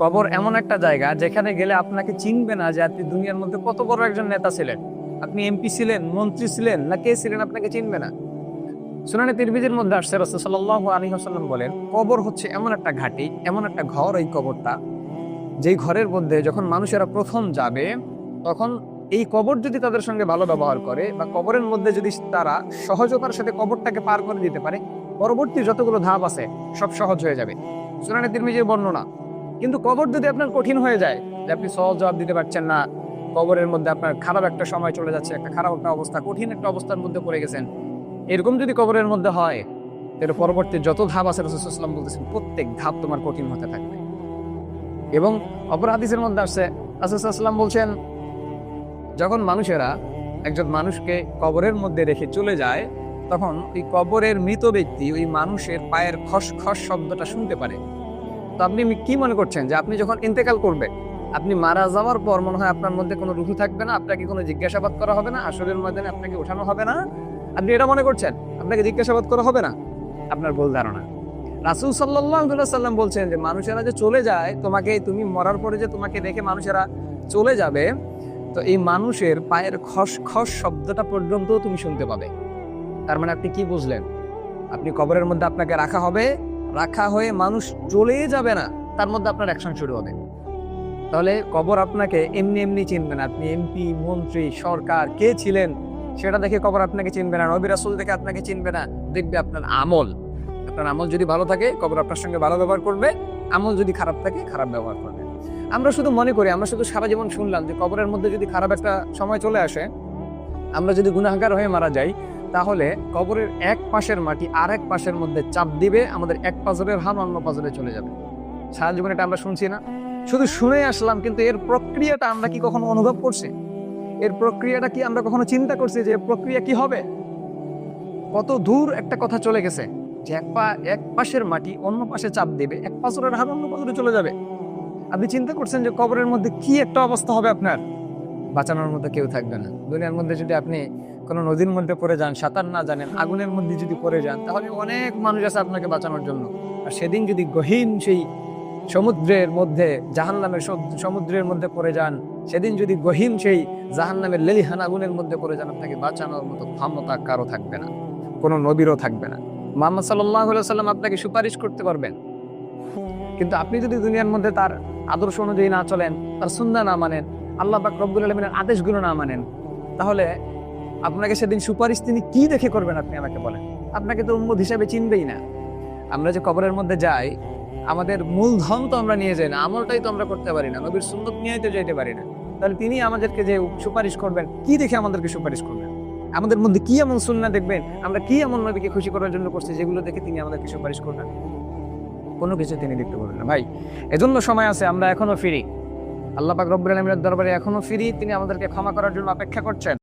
কবর এমন একটা জায়গা যেখানে গেলে আপনাকে চিনবে না যে আপনি দুনিয়ার মধ্যে কত বড় একজন নেতা ছিলেন। আপনি এমপি ছিলেন, মন্ত্রী ছিলেন, না কে ছিলেন, আপনাকে চিনবে না। সুনানে তিরমিজির মধ্যে আসছে, রাসূল সাল্লাল্লাহু আলাইহি ওয়াসাল্লাম বলেন, কবর হচ্ছে এমন একটা ঘাঁটি, এমন একটা ঘর, এই কবরটা, যেই ঘরের মধ্যে যখন মানুষেরা প্রথম যাবে, তখন এই কবর যদি তাদের সঙ্গে ভালো ব্যবহার করে বা কবরের মধ্যে যদি তারা সহজতার সাথে কবরটাকে পার করে দিতে পারে, পরবর্তী যতগুলো ধাপ আছে সব সহজ হয়ে যাবে। সুনানে তিরমিজির বর্ণনা। কিন্তু কবর যদি আপনার কঠিন হয়ে যায়, যে আপনি সহজ জবাব দিতে পারছেন না, কবরের মধ্যে আপনার খারাপ একটা সময় চলে যাচ্ছে, একটা খারাপ একটা অবস্থা, কঠিন একটা অবস্থার মধ্যে পড়ে গেছেন, এরকম যদি কবরের মধ্যে হয়, তাহলে পরবর্তী যত ধাপ আছে রাসূল সাল্লাল্লাহু আলাইহি ওয়াসাল্লাম বলতেছেন প্রত্যেক ধাপ তোমার কঠিন হতে থাকবে। এবং অপর হাদিসের মধ্যে আসছে, রাসূল সাল্লাল্লাহু আলাইহি ওয়াসাল্লাম বলছেন, যখন মানুষেরা একজন মানুষকে কবরের মধ্যে রেখে চলে যায়, তখন ওই কবরের মৃত ব্যক্তি ওই মানুষের পায়ের খসখস শব্দটা শুনতে পারে। তো আপনি কি মনে করছেন যে আপনি যখন ইন্তেকাল করবেন, আপনি মারা যাওয়ার পর মনে হয় আপনার মধ্যে কোনো রুহু থাকবে না, আপনাকে কোনো জিজ্ঞাসাবাদ করা হবে না, হাসরের ময়দানে আপনাকে ওঠানো হবে না? আপনি এটা মনে করছেন আপনাকে জিজ্ঞাসাবাদ করা হবে না? আপনার ভুল ধারণা। রাসূল সাল্লাল্লাহু আলাইহি সাল্লাম বলছেন যে মানুষেরা যে চলে যায়, তুমি মরার পরে যে তোমাকে রেখে মানুষেরা চলে যাবে, তো এই মানুষের পায়ের খসখস শব্দটা পর্যন্ত তুমি শুনতে পাবে। তার মানে আপনি কি বুঝলেন? আপনি কবরের মধ্যে আপনাকে রাখা হবে, রাখা হয়ে মানুষ চলে যাবে না, তার মধ্যে আপনার অ্যাকশন শুরু হবে। তাহলে কবর আপনাকে এমনি এমনি চিনবে না। আপনি এমপি, মন্ত্রী, সরকার কে ছিলেন সেটা দেখে কবর আপনাকে চিনবে না, নবী রাসূল দেখে আপনাকে চিনবে না, দেখবে আপনার আমল। আপনার আমল যদি ভালো থাকে, কবর আপনার সঙ্গে ভালো ব্যবহার করবে, আমল যদি খারাপ থাকে, খারাপ ব্যবহার করবে। আমরা শুধু মনে করি, আমরা শুধু সারা জীবন শুনলাম যে কবরের মধ্যে যদি খারাপ একটা সময় চলে আসে, আমরা যদি গুনাহগার হয়ে মারা যাই, তাহলে কবরের এক পাশের মাটি আর এক পাশের মধ্যে চাপ দিবে, আমাদের এক পাজরের হাম অন্য পাজরে চলে যাবে। সারা জীবন এটা আমরা শুনছি না, শুধু শুনে আসলাম, কিন্তু এর প্রক্রিয়াটা আমরা কি কখনো অনুভব করছি? এর প্রক্রিয়াটা কি আমরা কখনো চিন্তা করছি যে এর প্রক্রিয়া কি হবে? কত দূর একটা কথা চলে গেছে যে এক পাশের মাটি অন্য পাশে চাপ দিবে, এক পাজরের হাম অন্য পাজরে চলে যাবে। আপনি চিন্তা করছেন যে কবরের মধ্যে কি একটা অবস্থা হবে আপনার? বাঁচানোর মধ্যে কেউ থাকবে না। দুনিয়ার মধ্যে যদি আপনি কোনো নদীর মধ্যে পড়ে যান, সাঁতার না জানেন, আগুনের মধ্যে যদি পড়ে যান, তাহলে অনেক মানুষ আছে আপনাকে বাঁচানোর জন্য। আর সেদিন যদি গহীন সেই সমুদ্রের মধ্যে, জাহান্নামের সমুদ্রের মধ্যে পড়ে যান, সেদিন যদি গহীন সেই জাহান্নামের লেলিহান আগুনের মধ্যে পড়ে যান, আপনাকে বাঁচানোর মতো ক্ষমতা কারো থাকবে না, কোনো নবীরও থাকবে না। মুহাম্মদ সাল্লাল্লাহু আলাইহি ওয়াসাল্লাম আপনাকে সুপারিশ করতে পারবেন, কিন্তু আপনি যদি দুনিয়ার মধ্যে তার আদর্শ অনুযায়ী না চলেন, তার সুন্নাহ না মানেন, আল্লাহ পাক রব্বুল আলামিনের আদেশগুলো না মানেন, তাহলে আপনাকে সেদিন সুপারিশ তিনি কি দেখে করবেন? আপনি আমাকে বলেন। আপনাকে তো উম্মত হিসাবে চিনবেই না। আমরা যে কবরের মধ্যে যাই, আমাদের মূলধন তো আমরা নিয়ে যাই না, আমলটাই তো আমরা করতে পারি না, নবীর সুন্নাত নিয়ে তো যাইতে পারি না। তাহলে তিনি আমাদেরকে যে সুপারিশ করবেন, কি দেখে আমাদেরকে সুপারিশ করবেন? আমাদের মধ্যে কি এমন সুন্নাহ দেখবেন, আমরা কি এমন নবীকে খুশি করার জন্য করছি, যেগুলো দেখে তিনি আমাদেরকে সুপারিশ করবেন? কোনো কিছু তিনি দেখতে পারবেন না ভাই। এজন্য সময় আছে, আমরা এখনো ফিরি, আল্লাহ পাক রব্বুল আলামিনের দরবারে এখনো ফিরি, তিনি আমাদেরকে ক্ষমা করার জন্য অপেক্ষা করছেন।